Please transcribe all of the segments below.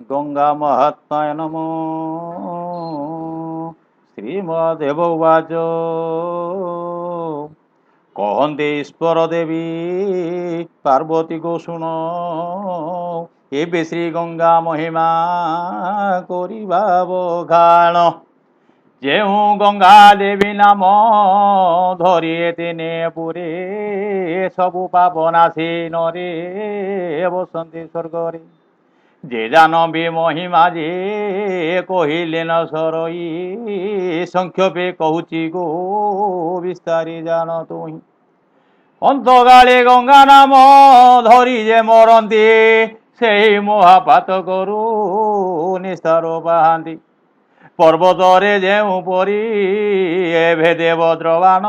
গঙ্গা মহাত্মায় নম। শ্রীমদেব উবাচ কহন্তে ঈশ্বর দেবী পার্বতী গো শুণ ଏବେ ଶ୍ରୀ ଗଙ୍ଗା ମହିମା କରିବା ବଖାଣ। ଯେଉଁ ଗଙ୍ଗା ଦେବୀ ନାମ ଧରି ଦିନେ ପୁରେ ସବୁ ପାପ ନାଶୀ ନରେ ବସନ୍ତି ସ୍ୱର୍ଗରେ। ଯେ ଜାନବୀ ମହିମା ଯେ କହିଲେ ନ ସରଇ ସଂକ୍ଷେପେ କହୁଛି ଗୋ ବିସ୍ତାରି ଜାନ ତୁହି। ଅନ୍ତକାଳେ ଗଙ୍ଗା ନାମ ଧରି ଯେ ମରନ୍ତି ସେହି ମହାପାତ କରୁ ନିସ୍ତାର ପାଆନ୍ତି। ପର୍ବତରେ ଯେଉଁ ପରି ଭେଦେ ବଜ୍ରବାଣ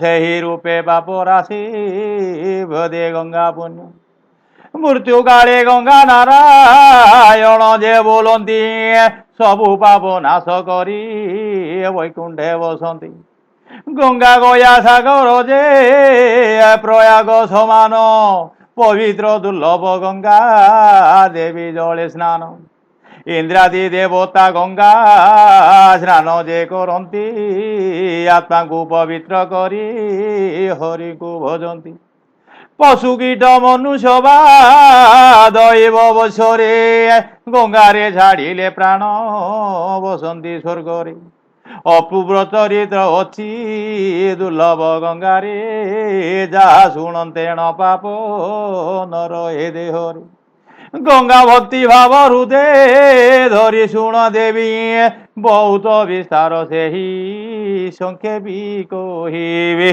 ସେହି ରୂପେ ପାପ ରାଶି ଭେଦେ ଗଙ୍ଗା ପୁଣ୍ୟ। ମୃତ୍ୟୁ କାଳେ ଗଙ୍ଗା ନାରାୟଣ ଯେ ବୋଲନ୍ତି ସବୁ ପାପ ନାଶ କରି ବୈକୁଣ୍ଠେ ବସନ୍ତି। ଗଙ୍ଗା ଗୟା ସାଗର ଯେ ପ୍ରୟାଗ ସମାନ ପବିତ୍ର ଦୁର୍ଲଭ ଗଙ୍ଗା ଦେବୀ ଜଳେ ସ୍ନାନ। ଇନ୍ଦ୍ରାଦି ଦେବତା ଗଙ୍ଗା ସ୍ନାନ ଯେ କରନ୍ତି ଆତ୍ମାକୁ ପବିତ୍ର କରି ହରିକୁ ଭଜନ୍ତି। ପଶୁ କୀଟ ମନୁଷ୍ୟ ବା ଦୈବ ବଶରେ ଗଙ୍ଗାରେ ଛାଡ଼ିଲେ ପ୍ରାଣ ବସନ୍ତି ସ୍ୱର୍ଗରେ। ଅପୂର୍ବ ଚରିତ୍ର ଅଛି ଦୁର୍ଲଭ ଗଙ୍ଗାରେ ଯାହା ଶୁଣନ୍ତେ ନ ପାପ ନର ଏ ଦେହରେ। ଗଙ୍ଗା ଭକ୍ତି ଭାବ ହୃଦେ ଧରି ଶୁଣ ଦେବୀ ବହୁତ ବିସ୍ତାର ସେହି ସଂକ୍ଷେପି କହିବେ।